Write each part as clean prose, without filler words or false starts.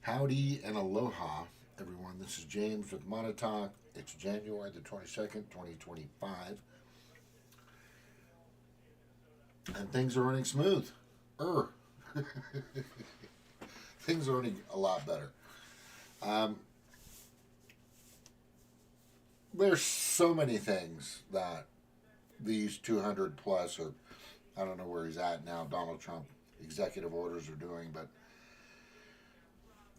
Howdy and aloha, everyone. This is James with Monotalk. It's January the 22nd, 2025. And things are running smooth. Er. Things are running a lot better. Um, there's so many things that these 200 plus, or I don't know where he's at now, Donald Trump executive orders are doing, but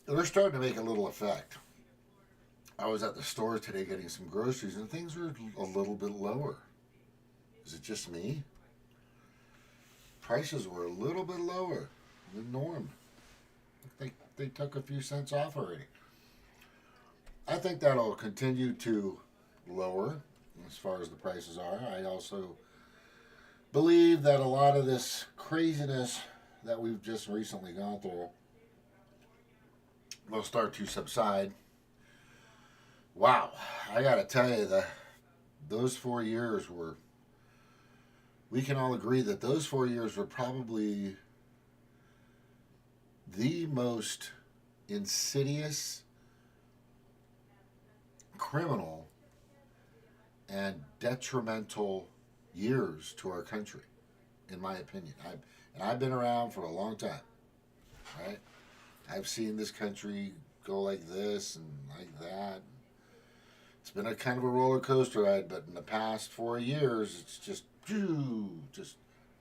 they're starting to make a little effect. I was at the store today getting some groceries and things were a little bit lower. Is it just me? Prices were a little bit lower than norm. They took a few cents off already. I think that'll continue to lower as far as the prices are. I also believe that a lot of this craziness that we've just recently gone through will start to subside. Wow, I gotta tell you, those 4 years were, we can all agree that those 4 years were probably the most insidious, criminal, and detrimental years to our country, in my opinion. I've been around for a long time, right? I've seen this country go like this and like that. It's been a kind of a roller coaster ride, but in the past 4 years, it's just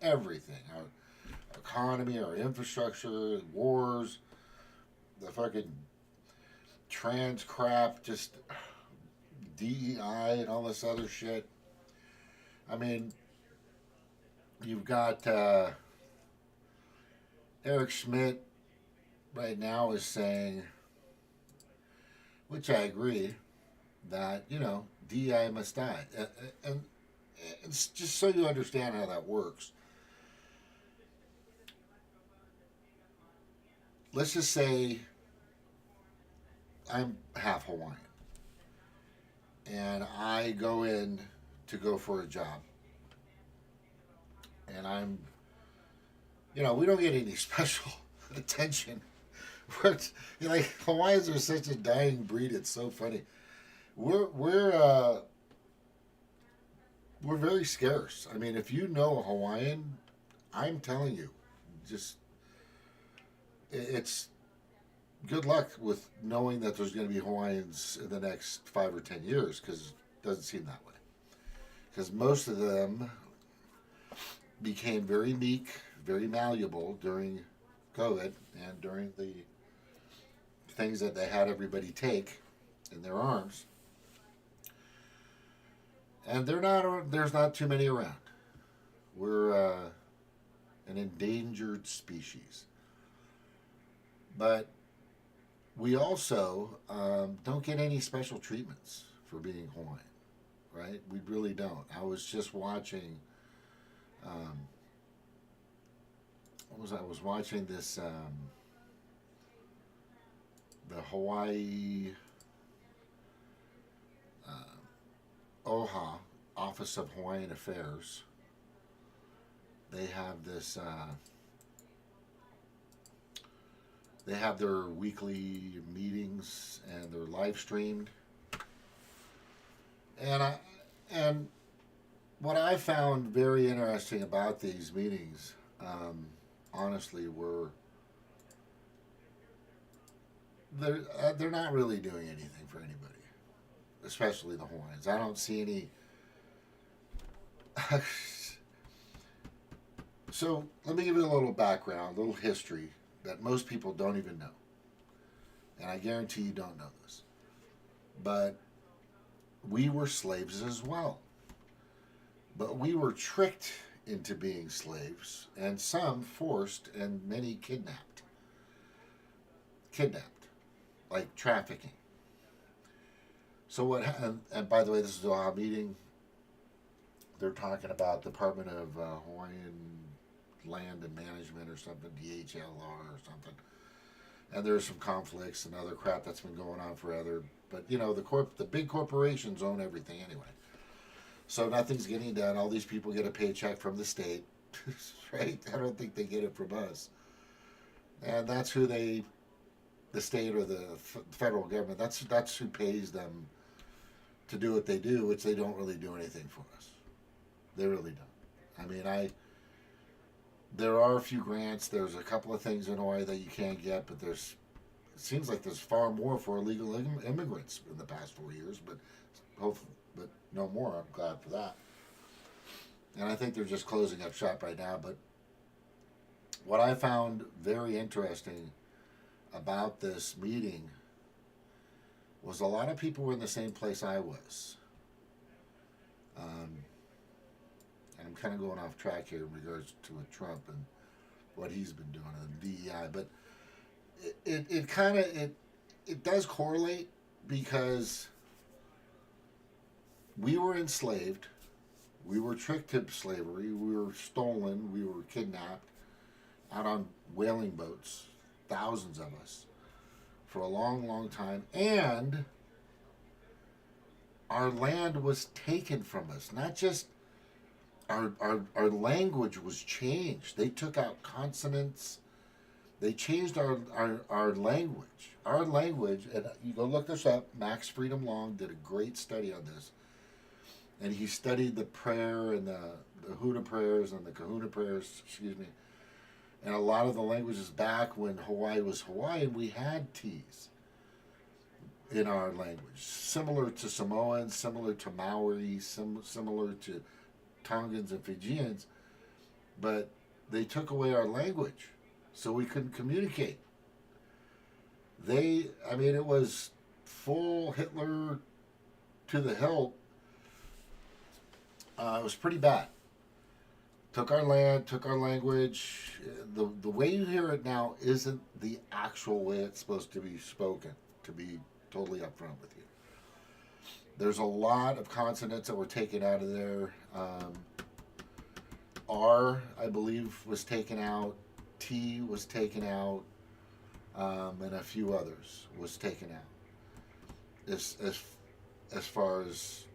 everything. Our economy, our infrastructure, wars, the fucking trans crap, just DEI and all this other shit. I mean, you've got Eric Schmidt right now is saying, which I agree, that, DEI must die. And it's just so you understand how that works. Let's just say I'm half Hawaiian and I go in to go for a job. And we don't get any special attention. Hawaiians are such a dying breed. It's so funny. We're very scarce. I mean, if you know a Hawaiian, I'm telling you, it's good luck with knowing that there's going to be Hawaiians in the next 5 or 10 years, because it doesn't seem that way. Because most of them became very meek, very malleable during COVID and during the things that they had everybody take in their arms. And there's not too many around. We're an endangered species. But we also don't get any special treatments for being Hawaiian, right? We really don't. I was just watching, I was watching this, the Hawaii OHA, Office of Hawaiian Affairs. They have this, they have their weekly meetings and they're live streamed. And what I found very interesting about these meetings, honestly, were they're not really doing anything for anybody, especially the Hawaiians. I don't see any. So let me give you a little background, a little history that most people don't even know. And I guarantee you don't know this. But we were slaves as well. But we were tricked into being slaves, and some forced, and many kidnapped. Like trafficking. So and by the way, this is our meeting. They're talking about Department of Hawaiian Land and Management or something, DHLR or something. And there's some conflicts and other crap that's been going on forever. But the big corporations own everything anyway. So nothing's getting done. All these people get a paycheck from the state, right? I don't think they get it from us. And that's who they the state or the federal government. That's who pays them to do what they do, which they don't really do anything for us. They really don't. I mean, there are a few grants. There's a couple of things in Hawaii that you can't get, but it seems like there's far more for illegal immigrants in the past 4 years, but hopefully, but no more. I'm glad for that. And I think they're just closing up shop right now. But what I found very interesting about this meeting was a lot of people were in the same place I was. And I'm kind of going off track here in regards to Trump and what he's been doing and DEI, but it does correlate, because we were enslaved, we were tricked to slavery, we were stolen, we were kidnapped out on whaling boats, thousands of us, for a long, long time, and our land was taken from us. Not just our language was changed. They took out consonants. They changed our language. Our language, and you go look this up, Max Freedom Long did a great study on this. And he studied the prayer and the Huda prayers and the Kahuna prayers, and a lot of the languages back when Hawaii was Hawaii, we had T's in our language, similar to Samoans, similar to Maori, similar to Tongans and Fijians, but they took away our language, so we couldn't communicate. It was full Hitler to the hilt. It was pretty bad. Took our land, took our language. The way you hear it now isn't the actual way it's supposed to be spoken, to be totally upfront with you. There's a lot of consonants that were taken out of there. R, I believe, was taken out. T was taken out. And a few others was taken out. As far as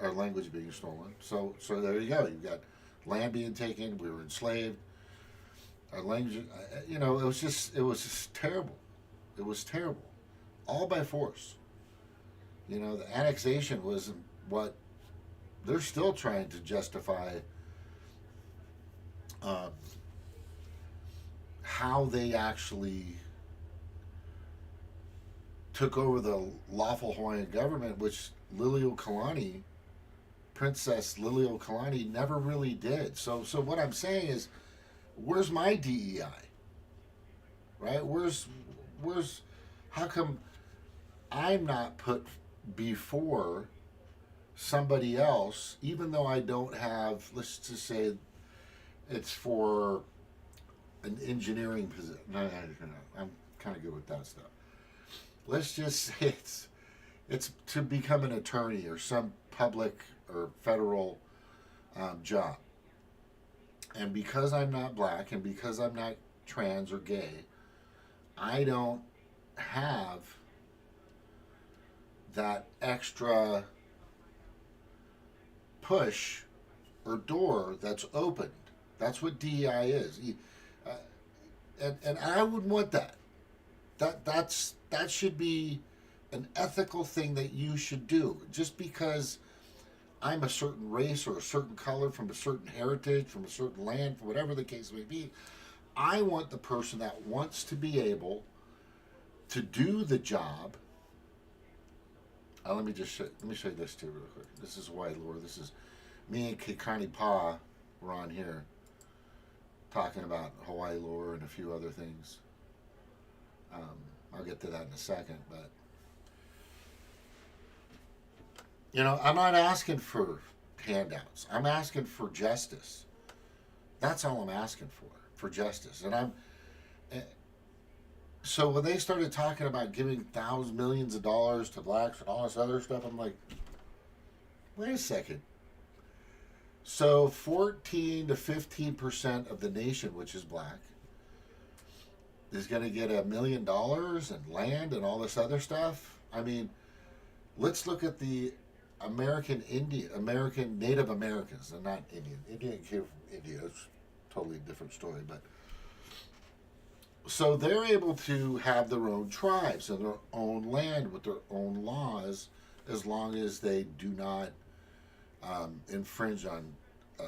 our language being stolen. So there you go. You've got land being taken. We were enslaved. Our language, it was just terrible. It was terrible. All by force. The annexation was what they're still trying to justify, how they actually took over the lawful Hawaiian government, which Princess Liliuokalani never really did. So what I'm saying is, where's my DEI? Right? How come I'm not put before somebody else, even though I don't have, let's just say it's for an engineering position. No, I'm kind of good with that stuff. Let's just say it's to become an attorney or some public or federal job. And because I'm not black and because I'm not trans or gay, I don't have that extra push or door that's opened. That's what DEI is. And I wouldn't want that. That should be an ethical thing that you should do. Just because I'm a certain race or a certain color, from a certain heritage, from a certain land, for whatever the case may be, I want the person that wants to be able to do the job. Let me show you this too real quick. This is White Lord. This is me and Kekani Pa were on here talking about Hawaii lore and a few other things. I'll get to that in a second, but I'm not asking for handouts. I'm asking for justice. That's all I'm asking for justice. And so when they started talking about giving millions of dollars to blacks and all this other stuff, I'm like, wait a second. So 14 to 15% of the nation, which is black, is going to get $1 million and land and all this other stuff. I mean, let's look at the American Native Americans. They're not Indian. Indian came from India. It's a totally different story. But So they're able to have their own tribes and their own land with their own laws, as long as they do not infringe on uh,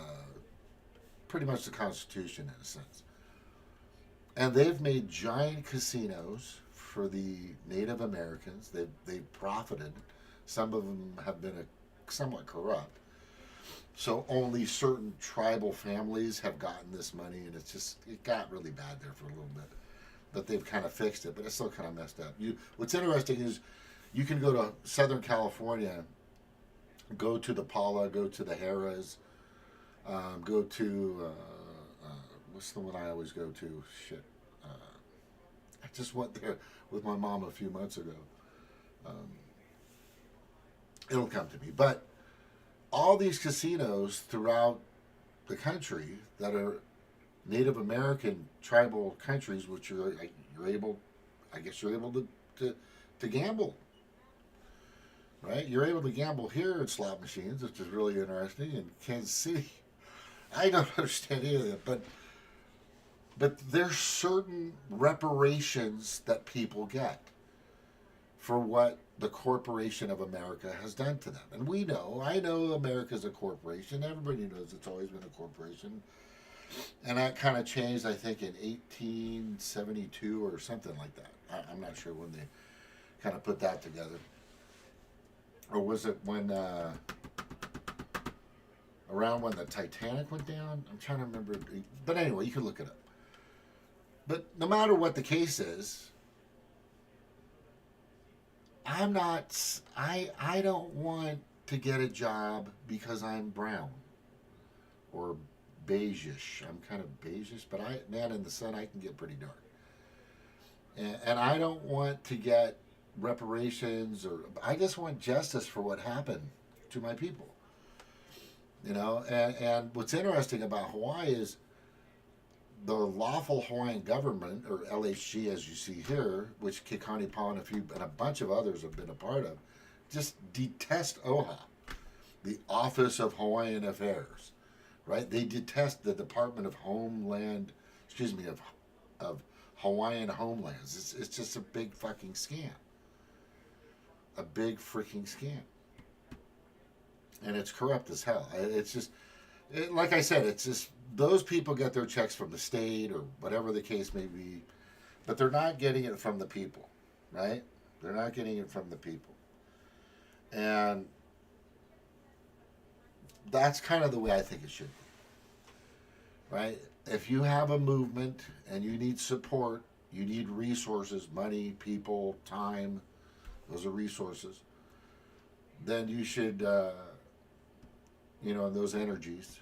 pretty much the Constitution in a sense. And they've made giant casinos for the Native Americans. They've profited. Some of them have been somewhat corrupt. So only certain tribal families have gotten this money, and it got really bad there for a little bit. But they've kind of fixed it, but it's still kind of messed up. What's interesting is you can go to Southern California, go to the Pala, go to the Harrah's, go to what's the one I always go to? Shit, I just went there with my mom a few months ago. Um, it'll come to me, but all these casinos throughout the country that are Native American tribal countries, which you're able, I guess you're able to gamble, right? You're able to gamble here in slot machines, which is really interesting. In Kansas City, I don't understand any of it, but there's certain reparations that people get for what the corporation of America has done to them. And I know America's a corporation. Everybody knows it's always been a corporation. And that kind of changed, I think, in 1872 or something like that. I'm not sure when they kind of put that together. Or was it around when the Titanic went down? I'm trying to remember. But anyway, you can look it up. But no matter what the case is, I don't want to get a job because I'm brown or beigeish. I'm kind of beigeish, but in the sun I can get pretty dark. And I don't want to get reparations, or I just want justice for what happened to my people. And what's interesting about Hawaii is the lawful Hawaiian government, or LHG as you see here, which Kekani Pa and a bunch of others have been a part of, just detest OHA, the Office of Hawaiian Affairs, right? They detest the Department of of Hawaiian Homelands. It's just a big fucking scam. A big freaking scam. And it's corrupt as hell. Like I said, it's just, those people get their checks from the state or whatever the case may be, but they're not getting it from the people, right? They're not getting it from the people. And that's kind of the way I think it should be, right? If you have a movement and you need support, you need resources, money, people, time, those are resources, then you should, and those energies,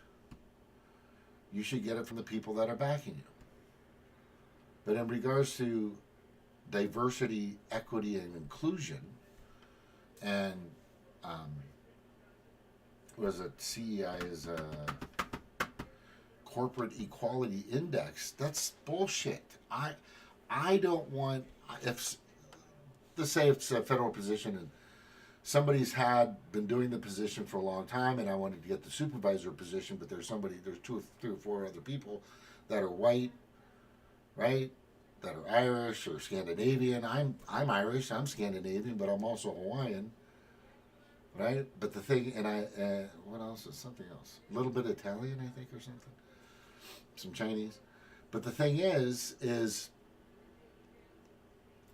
you should get it from the people that are backing you. But in regards to diversity, equity, and inclusion, and CEI's Corporate Equality Index, that's bullshit. I don't want, let's say it's a federal position and somebody's been doing the position for a long time, and I wanted to get the supervisor position, but there's 2 or 3 or 4 other people that are white, right? That are Irish or Scandinavian. I'm Irish, I'm Scandinavian, but I'm also Hawaiian, right? But the thing, and what else is something else? A little bit Italian, I think, or something. Some Chinese. But the thing is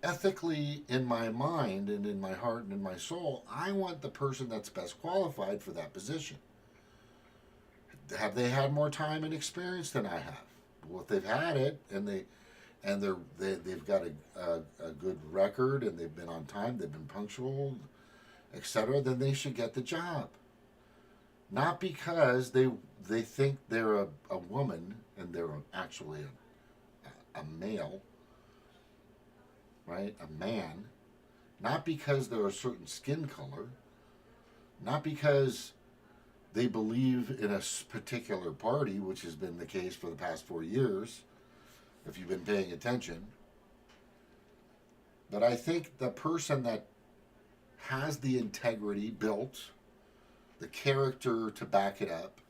ethically, in my mind and in my heart and in my soul, I want the person that's best qualified for that position. Have they had more time and experience than I have? Well, if they've had it and they've got a good record and they've been on time, they've been punctual, etc., then they should get the job. Not because they think they're a woman and they're actually a male, right? A man. Not because they're a certain skin color. Not because they believe in a particular party, which has been the case for the past 4 years, if you've been paying attention. But I think the person that has the integrity built, the character to back it up,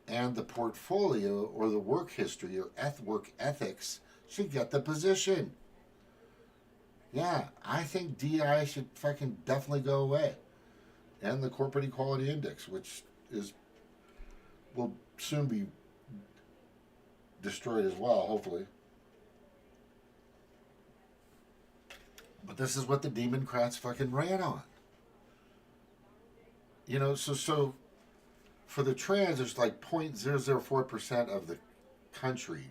and the portfolio or the work history or work ethics should get the position. Yeah, I think DI should fucking definitely go away. And the Corporate Equality Index, which will soon be destroyed as well, hopefully. But this is what the Demoncrats fucking ran on. You know, so for the trans, there's like 0.004% of the country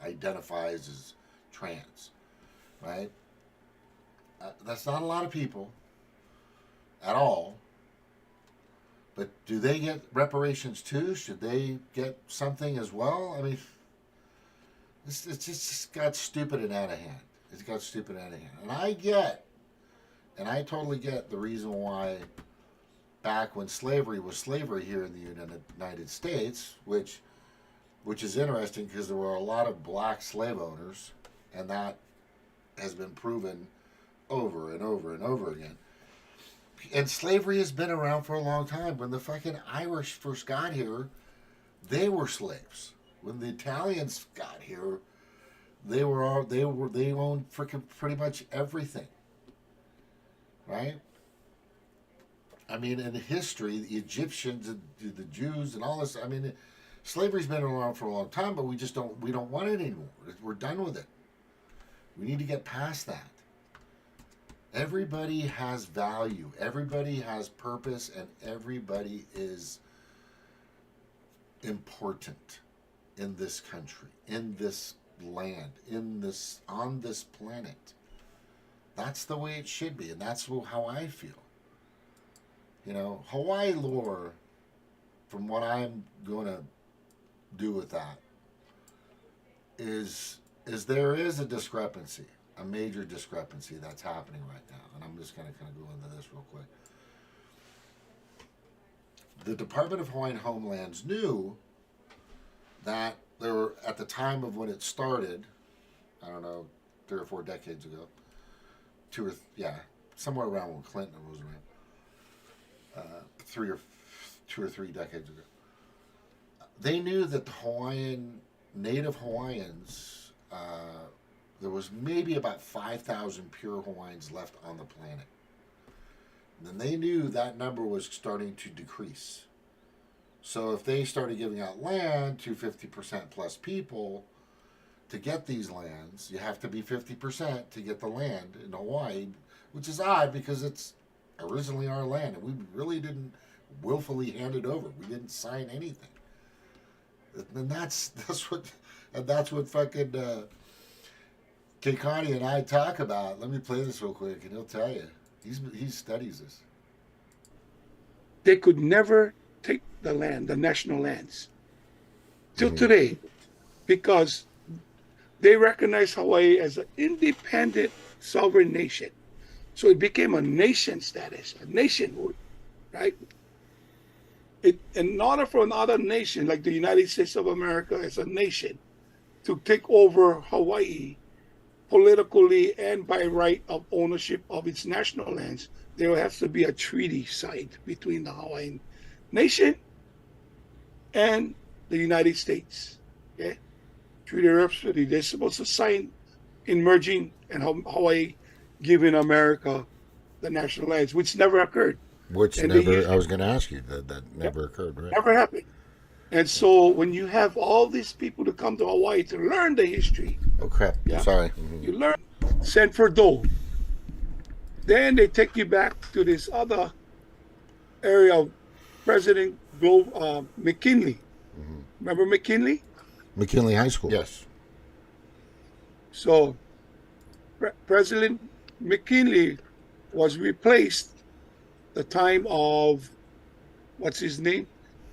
identifies as trans, right? That's not a lot of people at all. But do they get reparations too? Should they get something as well? I mean, it's just got stupid and out of hand. It's got stupid and out of hand. And I totally get the reason why back when slavery was slavery here in the United States, which is interesting because there were a lot of black slave owners, and that has been proven over and over and over again. And slavery has been around for a long time. When the fucking Irish first got here, they were slaves. When the Italians got here, they owned freaking pretty much everything. Right? I mean, in history, the Egyptians, the Jews, and all this. I mean, slavery's been around for a long time, but we don't want it anymore. We're done with it. We need to get past that. Everybody has value. Everybody has purpose, and everybody is important in this country, in this land, on this planet. That's the way it should be, and that's how I feel. You know, Hawaii lore, from what I'm going to do with that, is there is a discrepancy. A major discrepancy that's happening right now. And I'm just going to kind of go into this real quick. The Department of Hawaiian Homelands knew that there were, at the time of when it started, I don't know, 3 or 4 decades ago, somewhere around when Clinton was around, 2 or 3 decades ago, they knew that the Native Hawaiians, there was maybe about 5,000 pure Hawaiians left on the planet. And then they knew that number was starting to decrease. So if they started giving out land to 50% plus people to get these lands, you have to be 50% to get the land in Hawaii, which is odd because it's originally our land and we really didn't willfully hand it over. We didn't sign anything. And that's what fucking Keikani and I talk about. Let me play this real quick, and he'll tell you. He studies this. They could never take the land, the national lands, till today, because they recognize Hawaii as an independent sovereign nation. So it became a nation status, a nationhood, right? In order for another nation, like the United States of America as a nation, to take over Hawaii, politically and by right of ownership of its national lands, there has to be a treaty signed between the Hawaiian nation and the United States. Okay, treaty of reciprocity. They're supposed to sign in merging and Hawaii giving America the national lands, which never occurred. I was going to ask you that never occurred, right? Never happened. And so when you have all these people to come to Hawaii to learn the history. Oh, crap. Yeah, sorry. You learn Sanford Dole. Then they take you back to this other area of President McKinley. Mm-hmm. Remember McKinley? McKinley High School. Yes. So President McKinley was replaced the time of, what's his name?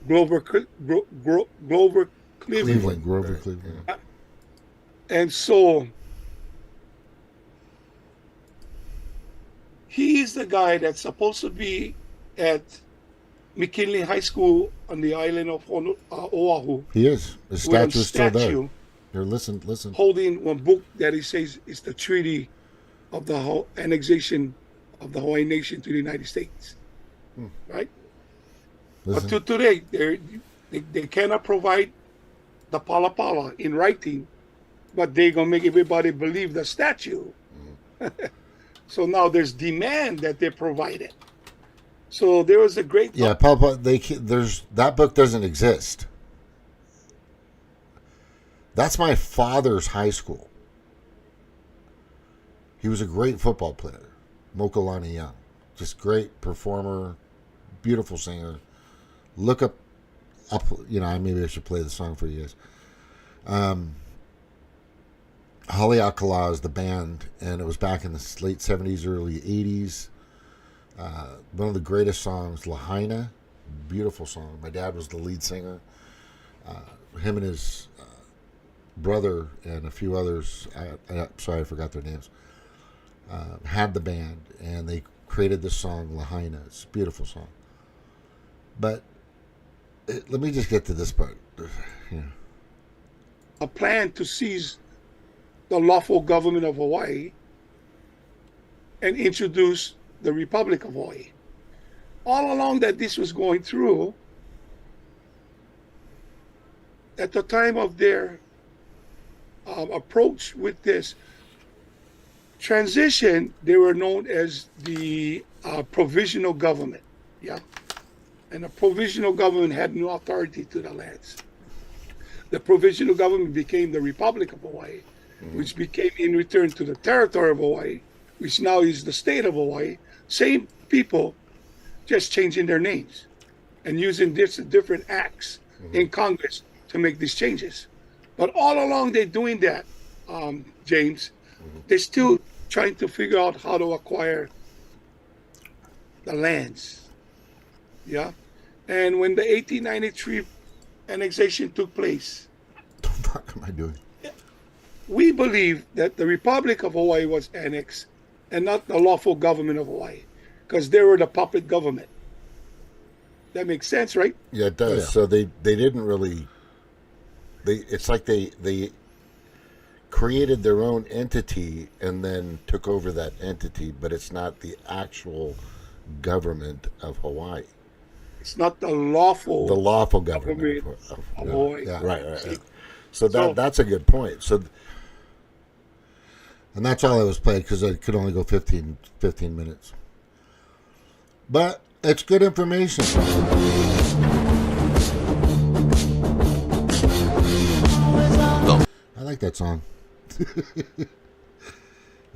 Grover Cleveland. Grover Cleveland. And so he's the guy that's supposed to be at McKinley High School on the island of Oahu. He is. The statue is still there. Here, listen. Holding one book that he says is the treaty of the annexation of the Hawaiian nation to the United States. Right? Listen. But today, they cannot provide the palapala in writing but they're gonna make everybody believe the statue. So now there's demand that they provided. So there was a great Yeah, Papa. There's that book doesn't exist. That's my father's high school. He was a great football player, Mokalani Young, just great performer, beautiful singer. Look up, maybe I should play the song for you guys. Haleakala is the band, and it was back in the late 70s, early 80s. One of the greatest songs, Lahaina, beautiful song. My dad was the lead singer. Him and his brother and a few others, sorry I forgot their names, had the band, and they created this song, Lahaina. It's a beautiful song. But let me just get to this part. Yeah. a plan to seize the lawful government of Hawaii and introduce the Republic of Hawaii. All along that this was going through, at the time of their approach with this transition, they were known as the provisional government. Yeah. And the provisional government had no authority to the lands. The provisional government became the Republic of Hawaii, which became in return to the territory of Hawaii, which now is the state of Hawaii. Same people, just changing their names and using different acts in Congress to make these changes. But all along they're doing that, James. They're still trying to figure out how to acquire the lands. Yeah. And when the 1893 annexation took place, What the fuck am I doing? we believe that the Republic of Hawaii was annexed and not the lawful government of Hawaii, because they were the puppet government. That makes sense, right? Yeah, it does. Yeah. So they didn't really. It's like they created their own entity and then took over that entity, but it's not the actual government of Hawaii. It's not the lawful. The lawful government Government of of Hawaii. Yeah. Right. So So- that's a good point. So, and that's all I was playing because I could only go 15 minutes. But it's good information. I like that song.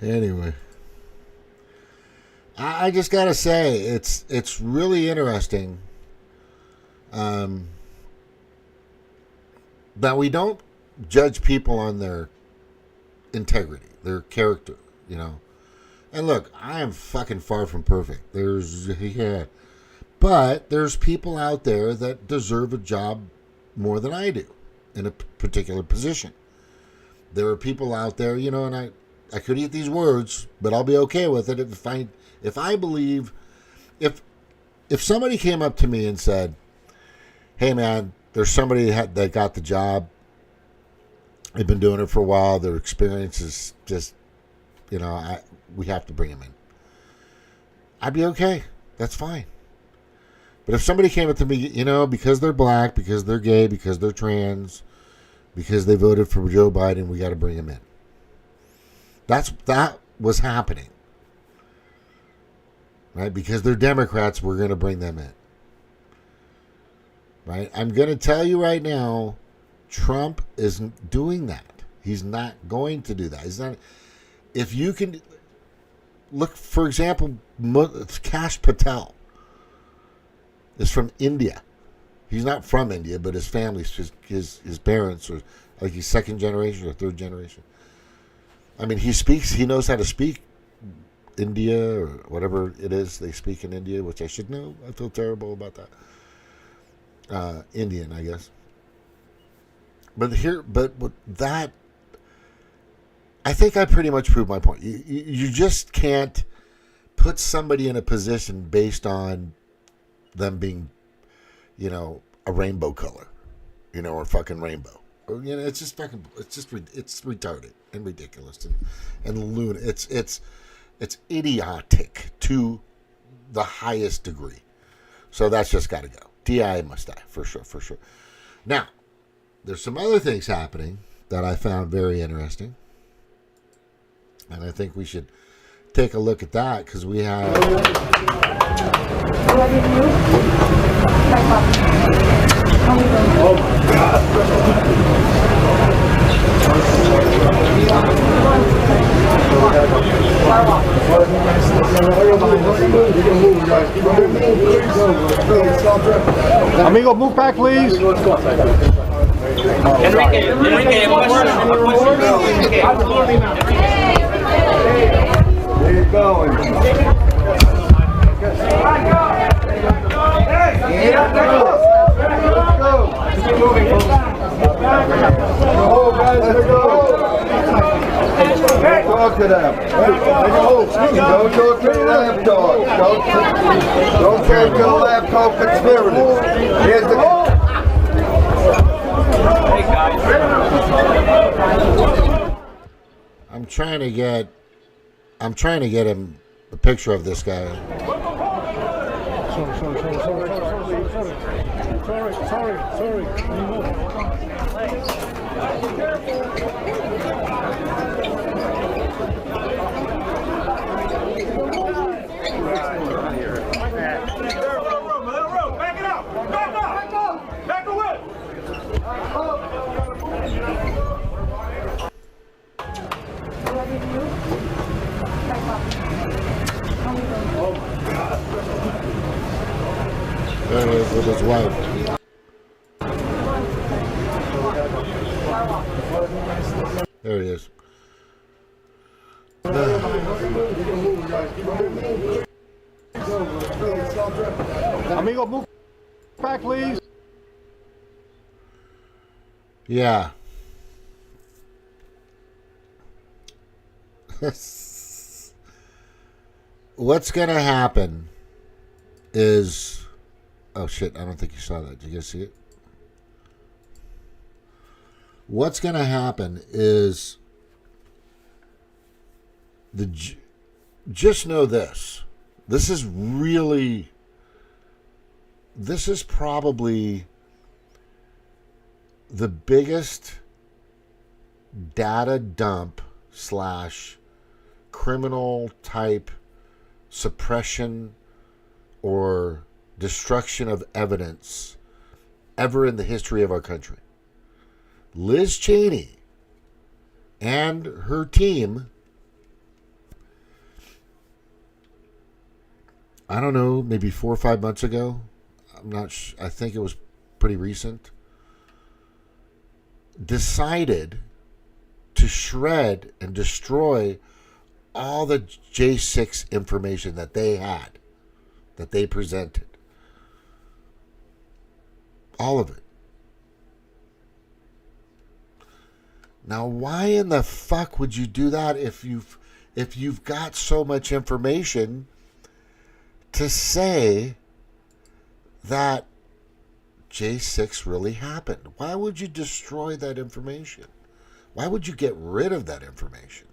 Anyway, I just gotta say it's really interesting that we don't judge people on their integrity, their character, you know. And look, I am fucking far from perfect. But there's people out there that deserve a job more than I do in a particular position. There are people out there, you know, and I could eat these words, but I'll be okay with it if I believe if somebody came up to me and said, "Hey man, there's somebody that got the job. They've been doing it for a while. Their experience is just, you know, we have to bring them in." I'd be okay. That's fine. But if somebody came up to me, you know, because they're black, because they're gay, because they're trans, because they voted for Joe Biden, we got to bring them in. That was happening. Right? Because they're Democrats, we're going to bring them in. Right? I'm going to tell you right now, Trump isn't doing that. He's not going to do that. He's not. If you can look, for example, Kash Patel is from India. He's not from India, but his family's his parents are like he's second generation or third generation. I mean, he knows how to speak India or whatever it is they speak in India, which I should know. I feel terrible about that. Indian, I guess. But with that, I think I pretty much proved my point. You just can't put somebody in a position based on them being, you know, a rainbow color, you know, or fucking rainbow. Or, you know, it's retarded and ridiculous and loon. It's idiotic to the highest degree. So that's just got to go. DI must die for sure. Now, there's some other things happening that I found very interesting. And I think we should take a look at that because we have... Oh my God. Amigo, move back, please. Enrique, a question. There you go. Talk to them. Don't talk to the lapdog. Don't say to the lapdog conspirators. Here's the... Hey guys. I'm trying to get him a picture of this guy. Sorry. Back away! There he is with his wife. There he is. Amigo, move back, please. Yeah. What's going to happen is... Oh, shit. I don't think you saw that. Did you guys see it? What's going to happen is... Just know this. This is probably the biggest data dump / criminal type suppression or destruction of evidence ever in the history of our country. Liz Cheney and her team, I don't know, maybe 4 or 5 months ago, I think it was pretty recent, decided to shred and destroy all the J6 information that they had, that they presented. All of it. Now, why in the fuck would you do that if you've got so much information to say that J6 really happened? Why would you destroy that information? Why would you get rid of that information?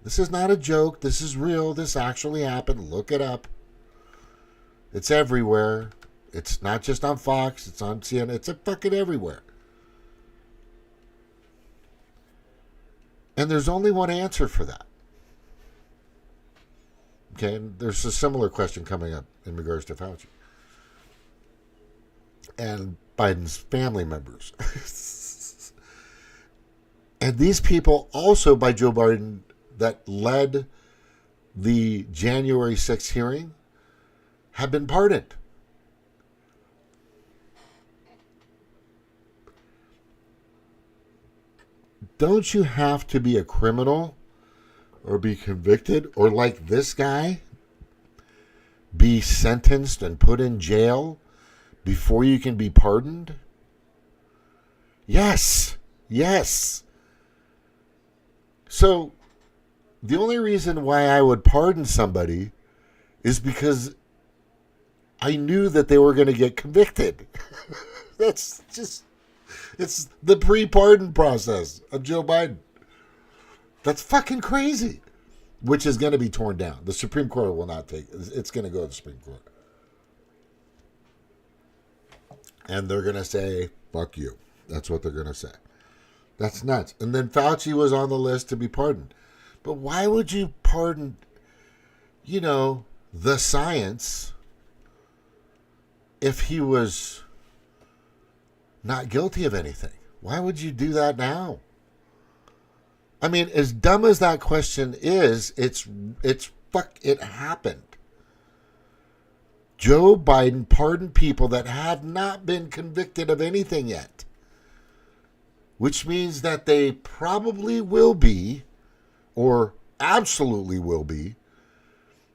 This is not a joke. This is real. This actually happened. Look it up. It's everywhere. It's not just on Fox. It's on CNN. It's fucking everywhere. And there's only one answer for that. Okay, and there's a similar question coming up in regards to Fauci and Biden's family members. And these people also by Joe Biden that led the January 6th hearing have been pardoned. Don't you have to be a criminal or be convicted or, like this guy, be sentenced and put in jail before you can be pardoned? Yes. So the only reason why I would pardon somebody is because I knew that they were going to get convicted. That's just... It's the pre-pardon process of Joe Biden. That's fucking crazy. Which is going to be torn down. The Supreme Court will not take it. It's going to go to the Supreme Court. And they're going to say, fuck you. That's what they're going to say. That's nuts. And then Fauci was on the list to be pardoned. But why would you pardon, the science if he was not guilty of anything? Why would you do that now? I mean, as dumb as that question is, it happened. Joe Biden pardoned people that have not been convicted of anything yet, which means that they probably will be, or absolutely will be,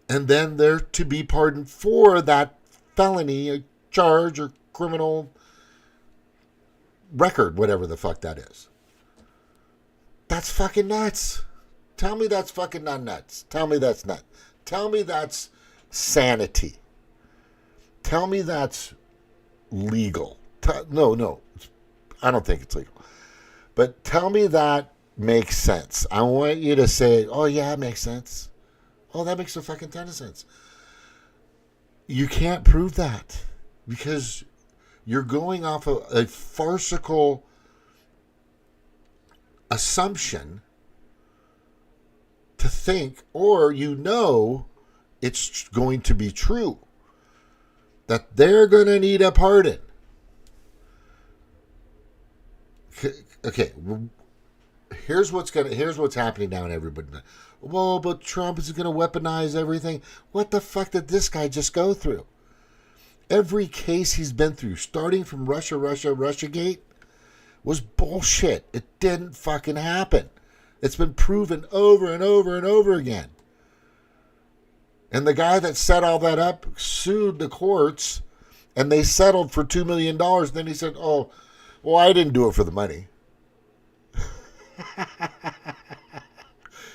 and then they're to be pardoned for that felony charge or criminal record, whatever the fuck that is. That's fucking nuts. Tell me that's fucking not nuts. Tell me that's nuts. Tell me that's sanity. Tell me that's legal. No, I don't think it's legal. But tell me that makes sense. I want you to say, oh yeah, it makes sense. Oh, that makes a fucking ton of sense. You can't prove that because you're going off of a farcical assumption to think, or it's going to be true, that they're going to need a pardon. Okay, here's what's happening now, and everybody. Well, but Trump is going to weaponize everything. What the fuck did this guy just go through? Every case he's been through, starting from Russiagate, was bullshit. It didn't fucking happen. It's been proven over and over and over again. And the guy that set all that up sued the courts, and they settled for $2 million. Then he said, oh, well, I didn't do it for the money.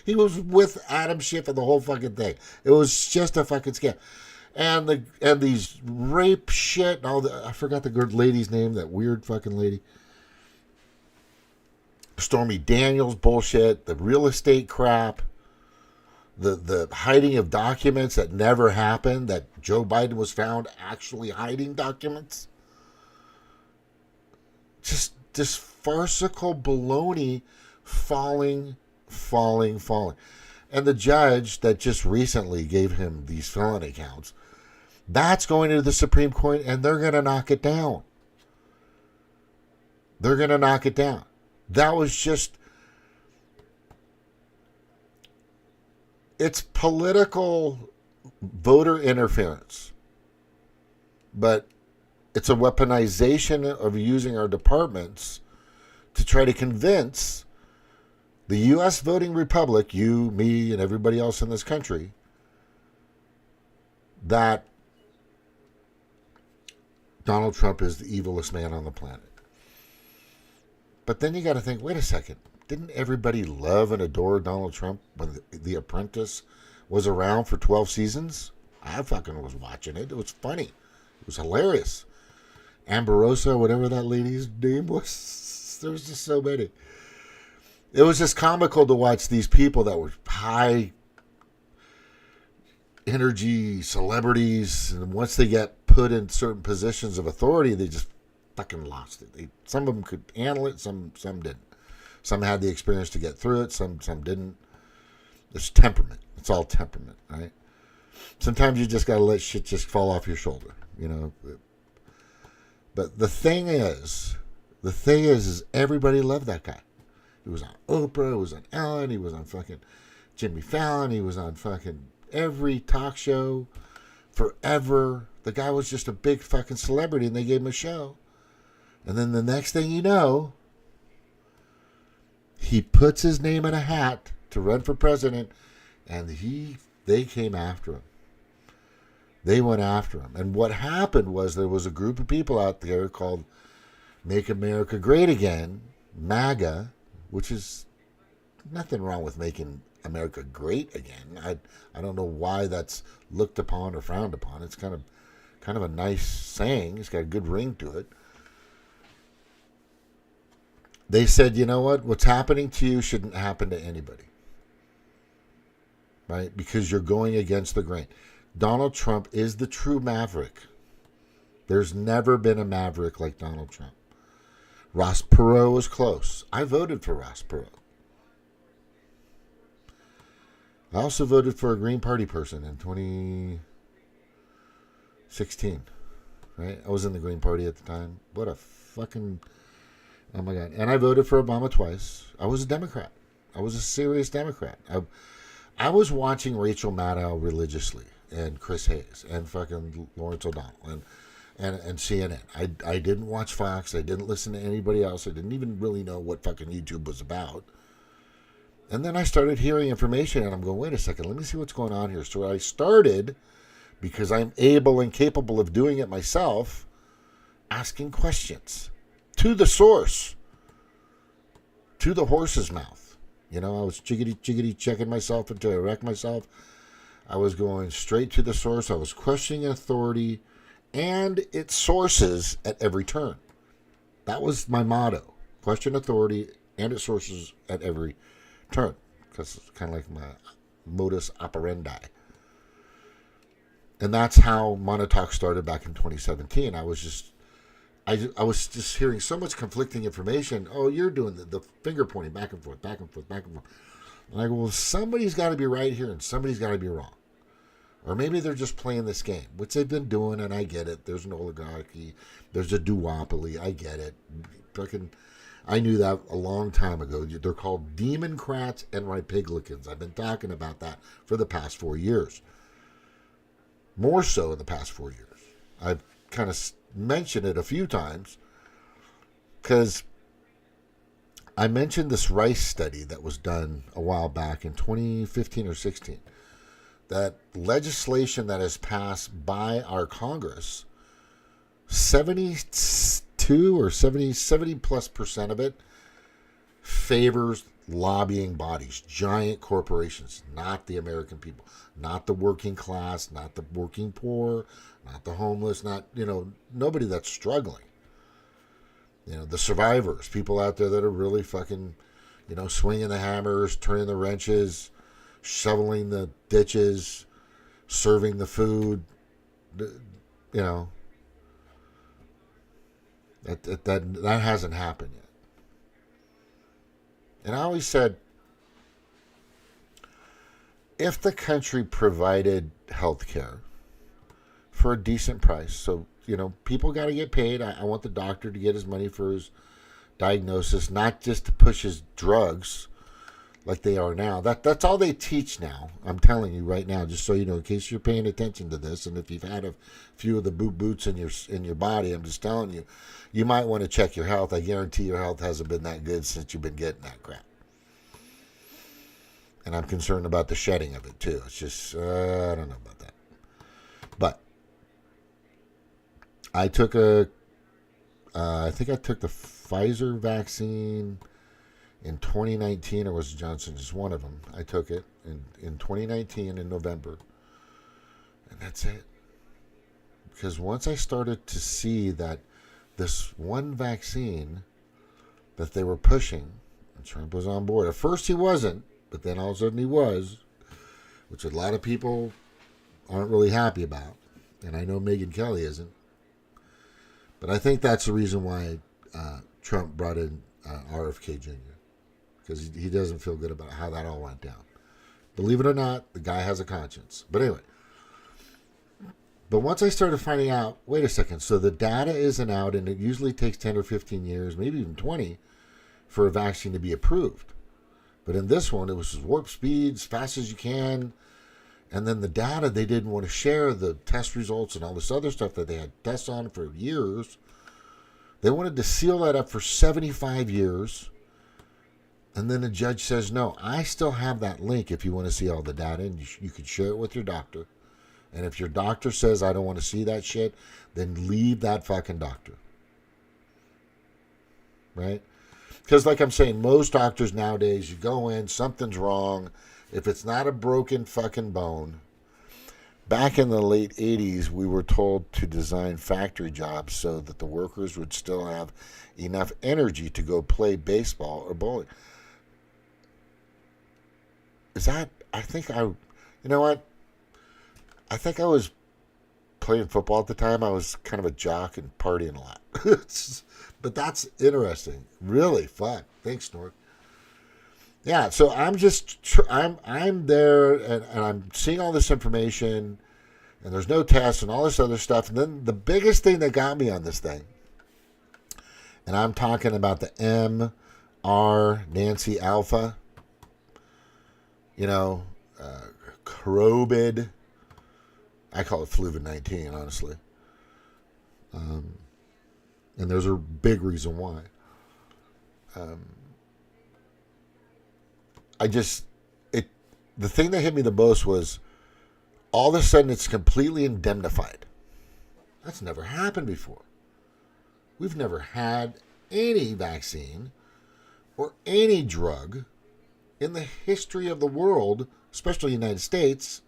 He was with Adam Schiff and the whole fucking thing. It was just a fucking scam. And these rape shit and all I forgot the good lady's name, that weird fucking lady. Stormy Daniels bullshit, the real estate crap, the hiding of documents that never happened, that Joe Biden was found actually hiding documents. Just farcical baloney falling. And the judge that just recently gave him these felony counts, that's going to the Supreme Court, and they're going to knock it down. That was just, it's political voter interference, but it's a weaponization of using our departments to try to convince the U.S. voting republic, you, me, and everybody else in this country, that Donald Trump is the evilest man on the planet. But then you got to think, wait a second. Didn't everybody love and adore Donald Trump when The Apprentice was around for 12 seasons? I fucking was watching it. It was funny. It was hilarious. Amberosa, whatever that lady's name was. There was just so many. It was just comical to watch these people that were high energy celebrities, and once they get put in certain positions of authority, they just fucking lost it. Some of them could handle it, some didn't. Some had the experience to get through it, some didn't. It's temperament. It's all temperament, right? Sometimes you just got to let shit just fall off your shoulder, But the thing is everybody loved that guy. He was on Oprah, he was on Ellen, he was on fucking Jimmy Fallon, he was on fucking every talk show forever. The guy was just a big fucking celebrity, and they gave him a show. And then the next thing you know, he puts his name in a hat to run for president, and they came after him. They went after him. And what happened was there was a group of people out there called Make America Great Again, MAGA, which is nothing wrong with making America great again. I don't know why that's looked upon or frowned upon. It's kind of a nice saying. It's got a good ring to it. They said, you know what? What's happening to you shouldn't happen to anybody. Right? Because you're going against the grain. Donald Trump is the true maverick. There's never been a maverick like Donald Trump. Ross Perot was close. I voted for Ross Perot. I also voted for a Green Party person in 2016. Right? I was in the Green Party at the time. What a fucking... Oh my God. And I voted for Obama twice. I was a Democrat. I was a serious Democrat. I was watching Rachel Maddow religiously, and Chris Hayes, and fucking Lawrence O'Donnell, and CNN. I didn't watch Fox. I didn't listen to anybody else. I didn't even really know what fucking YouTube was about. And then I started hearing information, and I'm going, wait a second, let me see what's going on here. So I started, because I'm able and capable of doing it myself, asking questions to the source, to the horse's mouth. You know, I was chickadee checking myself until I wrecked myself. I was going straight to the source. I was questioning authority and its sources at every turn. That was my motto. Question authority and its sources at every turn. Because it's kind of like my modus operandi. And that's how Montauk started back in 2017. I was just hearing so much conflicting information. Oh, you're doing the finger pointing back and forth, back and forth, back and forth. And I go, well, somebody's got to be right here and somebody's got to be wrong. Or maybe they're just playing this game, which they've been doing, and I get it. There's an oligarchy. There's a duopoly. I get it. Fucking, I knew that a long time ago. They're called Demoncrats and Rhipiglians. I've been talking about that for the past 4 years. More so in the past 4 years. I've kind of mentioned it a few times because I mentioned this Rice study that was done a while back in 2015 or 16. That legislation that is passed by our Congress, 72 or 70 plus percent of it favors lobbying bodies, giant corporations, not the American people, not the working class, not the working poor, not the homeless, not, nobody that's struggling. The survivors, people out there that are really fucking, swinging the hammers, turning the wrenches, shoveling the ditches, serving the food, that hasn't happened yet. And I always said, if the country provided health care for a decent price, so, people got to get paid. I want the doctor to get his money for his diagnosis, not just to push his drugs like they are now. That's all they teach now. I'm telling you right now, just so you know, in case you're paying attention to this, and if you've had a few of the boots in your body, I'm just telling you, you might want to check your health. I guarantee your health hasn't been that good since you've been getting that crap. And I'm concerned about the shedding of it too. It's just, I don't know about that. But I took I think I took the Pfizer vaccine in 2019, or was it Johnson? Just one of them. I took it in 2019 in November. And that's it. Because once I started to see that this one vaccine that they were pushing, and Trump was on board. At first he wasn't, but then all of a sudden he was, which a lot of people aren't really happy about. And I know Megyn Kelly isn't. But I think that's the reason why Trump brought in RFK Jr. Because he doesn't feel good about how that all went down. Believe it or not, the guy has a conscience. But anyway. But once I started finding out, wait a second, so the data isn't out, and it usually takes 10 or 15 years, maybe even 20, for a vaccine to be approved. But in this one, it was warp speed, as fast as you can. And then the data, they didn't want to share the test results and all this other stuff that they had tests on for years. They wanted to seal that up for 75 years. And then the judge says, no, I still have that link if you want to see all the data, and you can share it with your doctor. And if your doctor says, I don't want to see that shit, then leave that fucking doctor. Right? Because like I'm saying, most doctors nowadays, you go in, something's wrong. If it's not a broken fucking bone. Back in the late 80s, we were told to design factory jobs so that the workers would still have enough energy to go play baseball or bowling. I think I was playing football at the time, I was kind of a jock and partying a lot. But that's interesting. Really fun. Thanks, Snort. Yeah, so I'm just I'm there and I'm seeing all this information, and there's no tests and all this other stuff. And then the biggest thing that got me on this thing, and I'm talking about the MR Nancy Alpha, Corobid. I call it Fluvid-19, honestly. And there's a big reason why. The thing that hit me the most was all of a sudden it's completely indemnified. That's never happened before. We've never had any vaccine or any drug in the history of the world, especially the United States,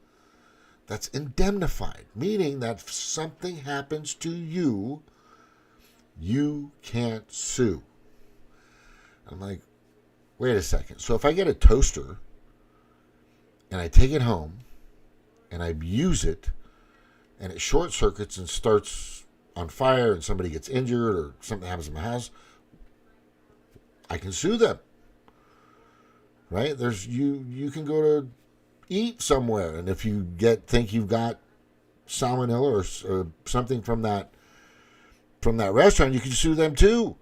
that's indemnified, meaning that if something happens to you, you can't sue. I'm like, wait a second. So if I get a toaster and I take it home and I use it and it short circuits and starts on fire and somebody gets injured or something happens in my house, I can sue them. Right? You can go to eat somewhere, and if you think you've got salmonella or something from that restaurant, you can sue them too.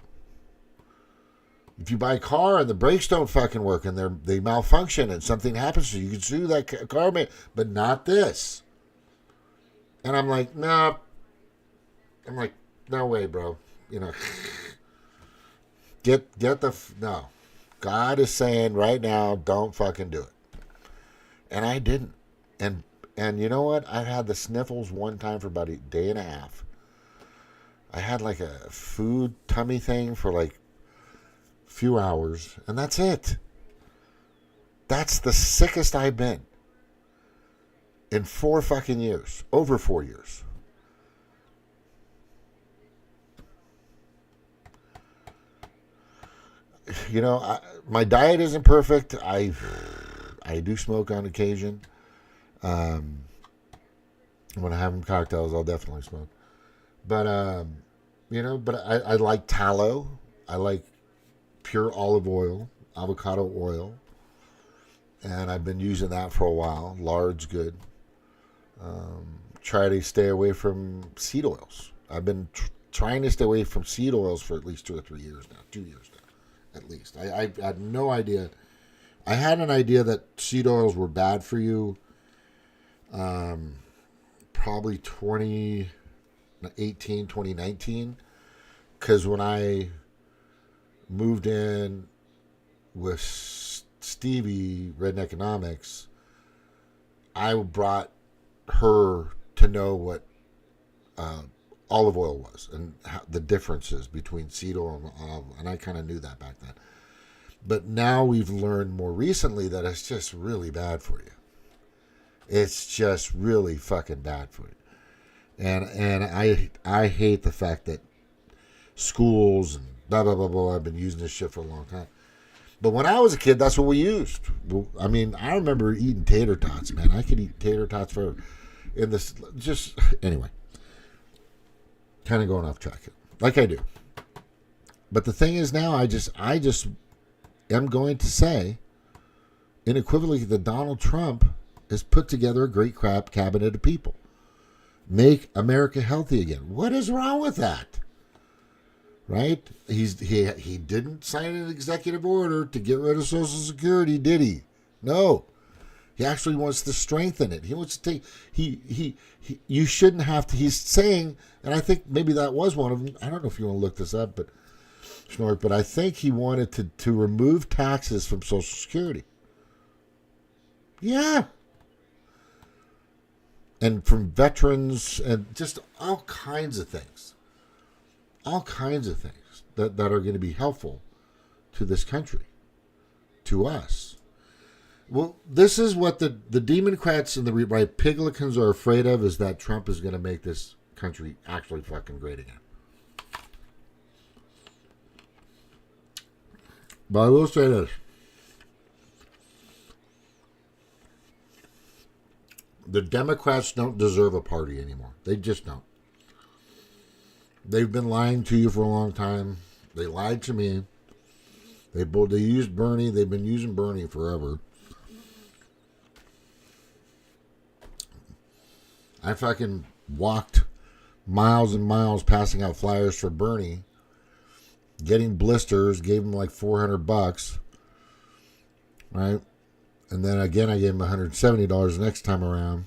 If you buy a car and the brakes don't fucking work and they malfunction and something happens to you, you can sue that car man, but not this. And I'm like, no. I'm like, no way, bro. No. God is saying right now, don't fucking do it. And I didn't. And you know what? I had the sniffles one time for about a day and a half. I had like a food tummy thing for like a few hours, and that's it. That's the sickest I've been in 4 fucking years. Over 4 years. My diet isn't perfect. I do smoke on occasion. When I have cocktails, I'll definitely smoke. But I like tallow. I like pure olive oil, avocado oil, and I've been using that for a while. Lard's good. Try to stay away from seed oils. I've been trying to stay away from seed oils for at least 2 or 3 years now. 2 years now, at least. I had no idea. I had an idea that seed oils were bad for you. Probably 2018, 2019, because when I moved in with Stevie, Red Economics, I brought her to know what olive oil was and the differences between seed oil and olive oil, and I kind of knew that back then. But now we've learned more recently that it's just really bad for you. It's just really fucking bad for you. And I hate the fact that schools and blah, blah, blah, blah, I've been using this shit for a long time. But when I was a kid, that's what we used. I mean, I remember eating tater tots, man. I could eat tater tots forever. Anyway. Kind of going off track here. Like I do. But the thing is now, I just am going to say, unequivocally, that Donald Trump has put together a great crap cabinet of people. Make America healthy again. What is wrong with that? Right? He didn't sign an executive order to get rid of Social Security, did he? No. He actually wants to strengthen it. He wants to take. You shouldn't have to. He's saying, and I think maybe that was one of them. I don't know if you want to look this up, but Snort. But I think he wanted to remove taxes from Social Security. Yeah. And from veterans and just all kinds of things. All kinds of things that are going to be helpful to this country, to us. Well, this is what the Demoncrats and the Rhipiglians are afraid of, is that Trump is going to make this country actually fucking great again. But I will say this. The Democrats don't deserve a party anymore. They just don't. They've been lying to you for a long time. They lied to me. They used Bernie. They've been using Bernie forever. I fucking walked miles and miles passing out flyers for Bernie, getting blisters, gave him like $400, right? And then again, I gave him $170 the next time around.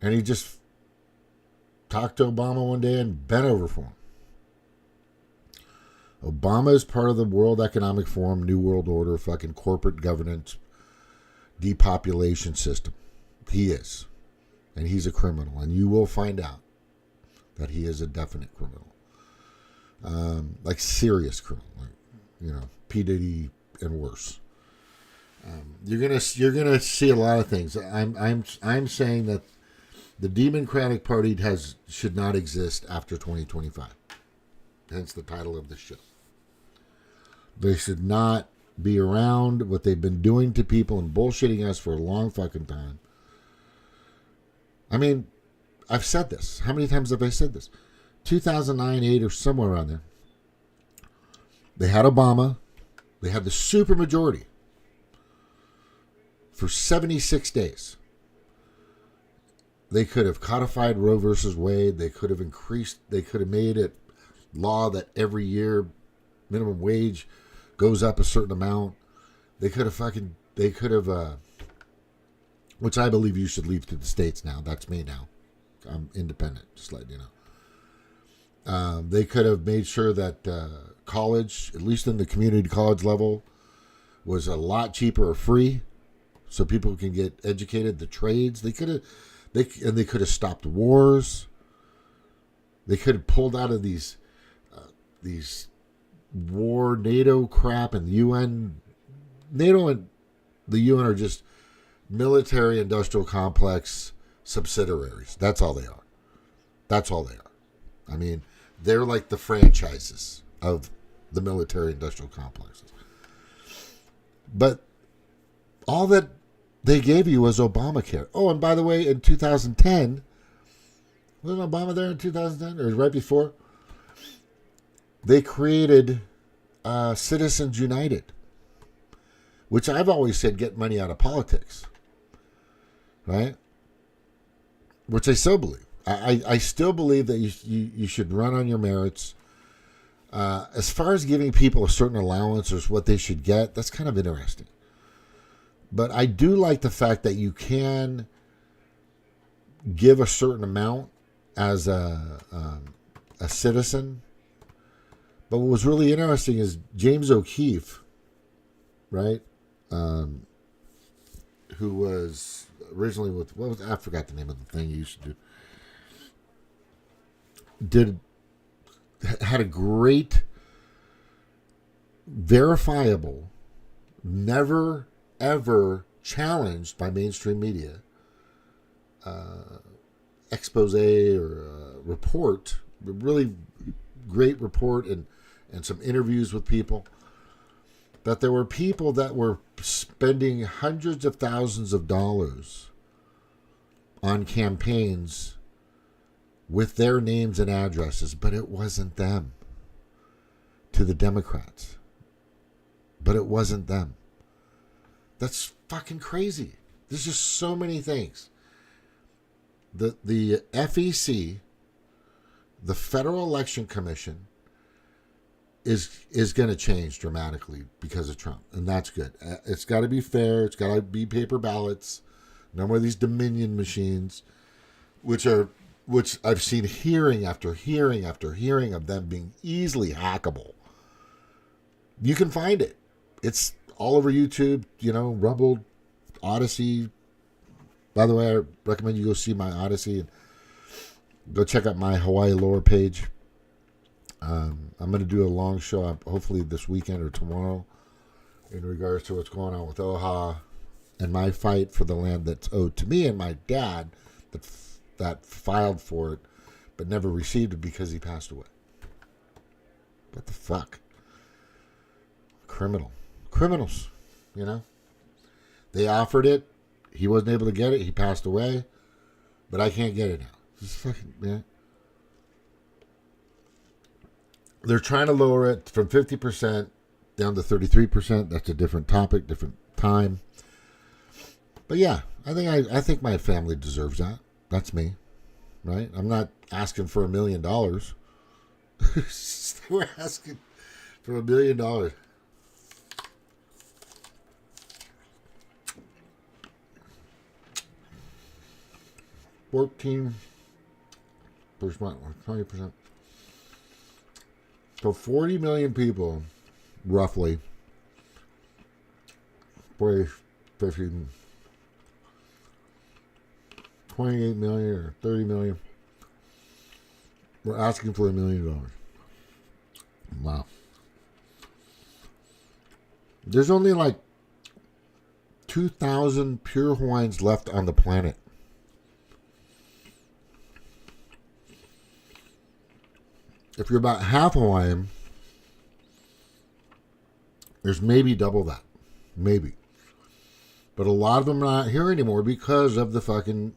And he just talked to Obama one day and bent over for him. Obama is part of the World Economic Forum, New World Order, fucking corporate governance, depopulation system. He is. And he's a criminal. And you will find out that he is a definite criminal. Like serious criminal. Like, P. Diddy and worse. You're gonna see a lot of things. I'm saying that the Demoncratic Party should not exist after 2025. Hence the title of the show. They should not be around. What they've been doing to people and bullshitting us for a long fucking time. I mean, I've said this. How many times have I said this? 2009, 8, or somewhere around there. They had Obama. They had the supermajority for 76 days. They could have codified Roe versus Wade. They could have made it law that every year minimum wage goes up a certain amount. They could have, which I believe you should leave to the states now. That's me now. I'm independent, just letting you know. They could have made sure that college, at least in the community college level, was a lot cheaper or free, so people can get educated. The trades, they could have stopped wars. They could have pulled out of these war NATO crap, and the UN. NATO and the UN are just military industrial complex subsidiaries. That's all they are. That's all they are. I mean, they're like the franchises of the military industrial complexes. But all that they gave you was Obamacare. Oh, and by the way, in 2010, wasn't Obama there in 2010 or right before? They created Citizens United, which I've always said get money out of politics, right? Which I still believe. I still believe that you should run on your merits. As far as giving people a certain allowance or what they should get, that's kind of interesting. But I do like the fact that you can give a certain amount as a citizen. But what was really interesting is James O'Keefe, right? Who was originally with I forgot the name of the thing he used to do. Had a great, verifiable, never ever challenged by mainstream media expose or report, really great report and some interviews with people, that there were people that were spending hundreds of thousands of dollars on campaigns with their names and addresses, but it wasn't them. To the Democrats. But it wasn't them. That's fucking crazy. There's just so many things. The FEC, the Federal Election Commission, is going to change dramatically because of Trump, and that's good. It's got to be fair. It's got to be paper ballots. No more of these Dominion machines, which I've seen hearing after hearing after hearing of them being easily hackable. You can find it. It's all over YouTube, Rumble, Odyssey. By the way, I recommend you go see my Odyssey and go check out my Hawaii lore page. I'm going to do a long show, hopefully this weekend or tomorrow, in regards to what's going on with OHA and my fight for the land that's owed to me and my dad that filed for it but never received it because he passed away. What the fuck? Criminals, They offered it. He wasn't able to get it. He passed away. But I can't get it now. This fucking, man. They're trying to lower it from 50% down to 33%. That's a different topic, different time. But yeah, I think my family deserves that. That's me, right? I'm not asking for $1 million. We're asking for $1 million. $14, 20%. So 40 million people, roughly, 40, 50, 28 million or 30 million. We're asking for $1 million. Wow. There's only like 2,000 pure Hawaiians left on the planet. If you're about half Hawaiian, there's maybe double that. Maybe. But a lot of them are not here anymore because of the fucking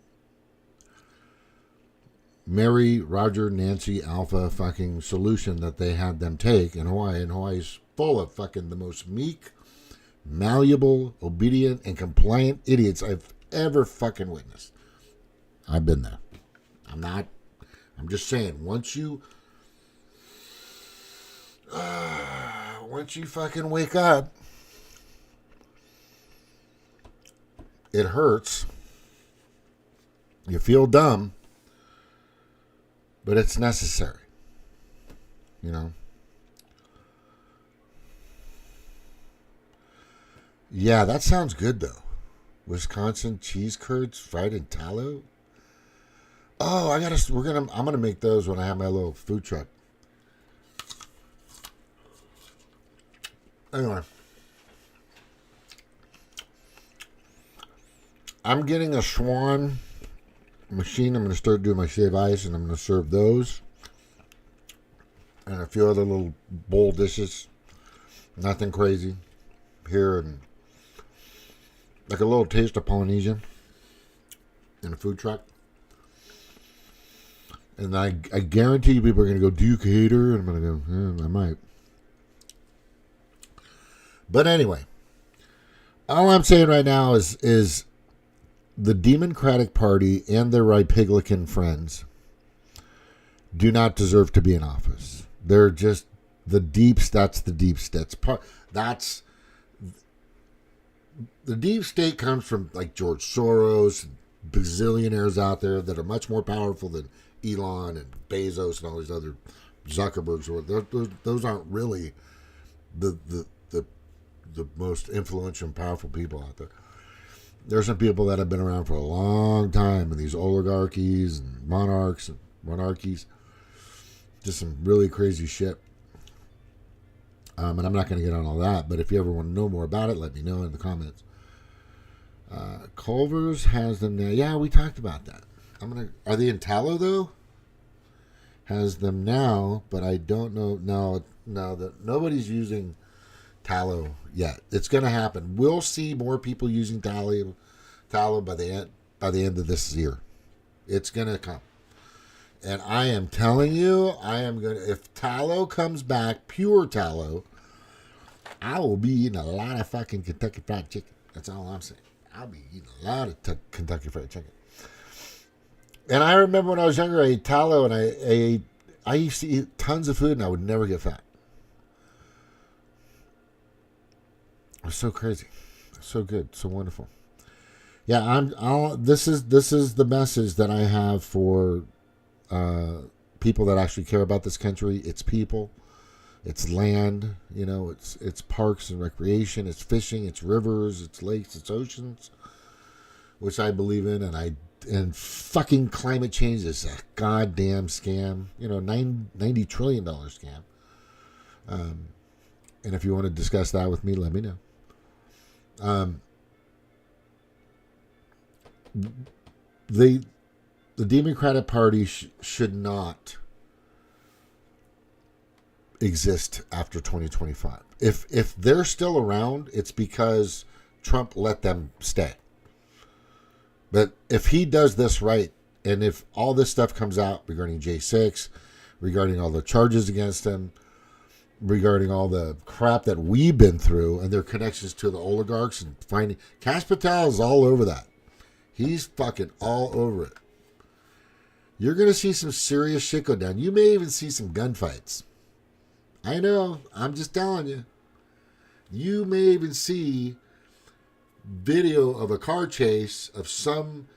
Mary, Roger, Nancy, Alpha fucking solution that they had them take in Hawaii. And Hawaii's full of fucking the most meek, malleable, obedient, and compliant idiots I've ever fucking witnessed. I've been there. I'm just saying, once you fucking wake up, it hurts. You feel dumb, but it's necessary. You know? Yeah, that sounds good though. Wisconsin cheese curds fried in tallow. Oh, I'm gonna make those when I have my little food truck. Anyway, I'm getting a Schwan machine. I'm going to start doing my shave ice, and I'm going to serve those and a few other little bowl dishes. Nothing crazy here, and like a little taste of Polynesian in a food truck. And I guarantee you people are going to go, "Do you cater?" And I'm going to go, I might. But anyway, all I'm saying right now is the Demoncratic Party and their Rhipiglican friends do not deserve to be in office. They're just the deeps. That's the deep state. That's the deep state comes from like George Soros, bazillionaires out there that are much more powerful than Elon and Bezos and all these other Zuckerbergs. Those aren't really the most influential and powerful people out there. There's some people that have been around for a long time, and these oligarchies and monarchies, just some really crazy shit. And I'm not going to get on all that, but if you ever want to know more about it, let me know in the comments. Culver's has them now. Yeah, we talked about that. Are they in tallow though? Has them now, but I don't know. No, that nobody's using tallow yet. It's going to happen. We'll see more people using tallow by the end of this year. It's going to come. And I am telling you, if tallow comes back, pure tallow, I will be eating a lot of fucking Kentucky Fried Chicken. That's all I'm saying. I'll be eating a lot of Kentucky Fried Chicken. And I remember when I was younger, I ate tallow, and I used to eat tons of food, and I would never get fat. It was so crazy, so good, so wonderful. Yeah, this is the message that I have for people that actually care about this country. It's people, it's land, it's parks and recreation, it's fishing, it's rivers, it's lakes, it's oceans, which I believe in, and fucking climate change is a goddamn scam. $90 trillion scam. And if you want to discuss that with me, let me know. The Democratic Party should not exist after 2025. If they're still around, it's because Trump let them stay. But if he does this right, and if all this stuff comes out regarding J6, regarding all the charges against him, regarding all the crap that we've been through and their connections to the oligarchs and finding... Kash Patel is all over that. He's fucking all over it. You're going to see some serious shit go down. You may even see some gunfights. I know. I'm just telling you. You may even see video of a car chase of some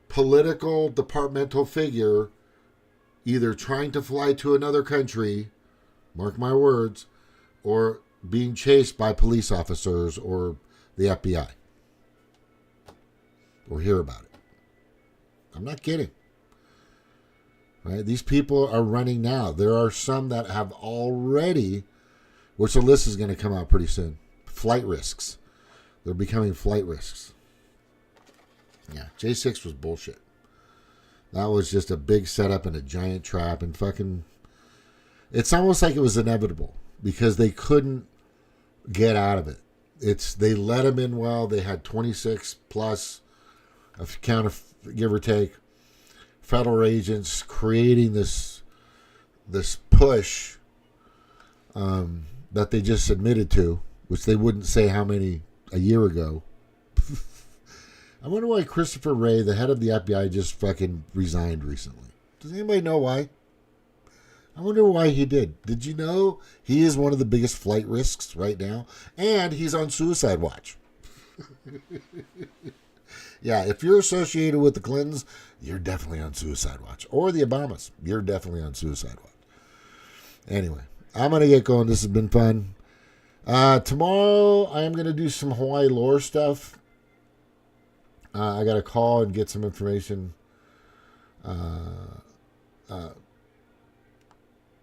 political departmental figure either trying to fly to another country, mark my words, or being chased by police officers or the FBI. Or hear about it. I'm not kidding. Right? These people are running now. There are some that have already, which the list is going to come out pretty soon, flight risks. They're becoming flight risks. Yeah, J6 was bullshit. That was just a big setup and a giant trap and fucking... It's almost like it was inevitable because they couldn't get out of it. They let them in well. They had 26 plus, a count of, give or take, federal agents creating this push that they just admitted to, which they wouldn't say how many a year ago. I wonder why Christopher Wray, the head of the FBI, just fucking resigned recently. Does anybody know why? I wonder why he did. Did you know he is one of the biggest flight risks right now? And he's on suicide watch. Yeah, if you're associated with the Clintons, you're definitely on suicide watch. Or the Obamas, you're definitely on suicide watch. Anyway, I'm going to get going. This has been fun. Tomorrow, I am going to do some Hawaii lore stuff. I got to call and get some information.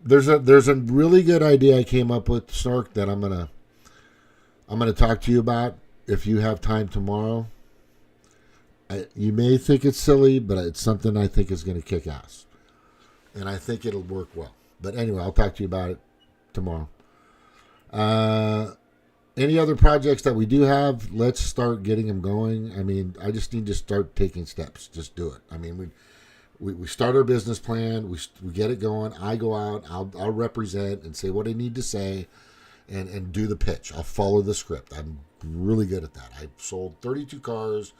There's a really good idea I came up with, Snark, that I'm gonna talk to you about if you have time tomorrow. You may think it's silly, but it's something I think is going to kick ass, and I think it'll work well. But anyway, I'll talk to you about it tomorrow. Any other projects that we do have, let's start getting them going. I mean, I just need to start taking steps. Just do it. I mean, we start our business plan. We get it going. I go out. I'll represent and say what I need to say and do the pitch. I'll follow the script. I'm really good at that. I sold 32 cars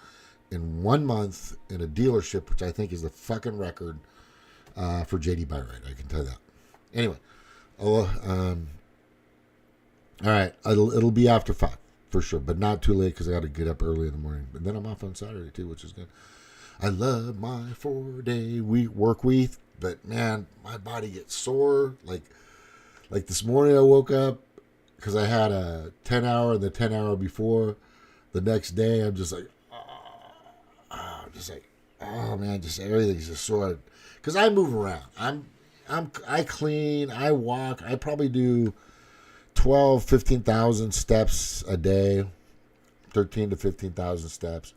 in 1 month in a dealership, which I think is the fucking record for JD Byright. I can tell you that. Anyway, all right, it'll be after 5 for sure, but not too late because I got to get up early in the morning. And then I'm off on Saturday too, which is good. I love my 4-day work week, but man, my body gets sore. Like this morning I woke up because I had a 10-hour and the 10-hour before. The next day I'm just like, oh man, just everything's just sore. Because I move around. I clean, I walk, I probably do 15,000 steps a day, 13 to 15,000 steps,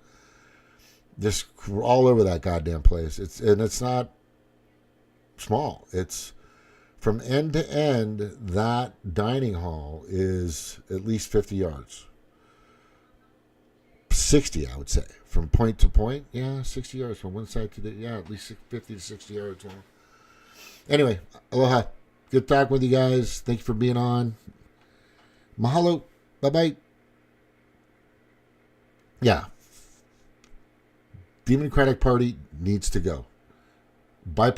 just all over that goddamn place. It's not small. It's from end to end. That dining hall is at least 50 yards, 60, I would say, from point to point. Yeah, 60 yards from one side to the at least 50 to 60 yards long. Anyway, aloha. Good talk with you guys. Thank you for being on. Mahalo. Bye-bye. Yeah. Democratic Party needs to go. Bipartisan.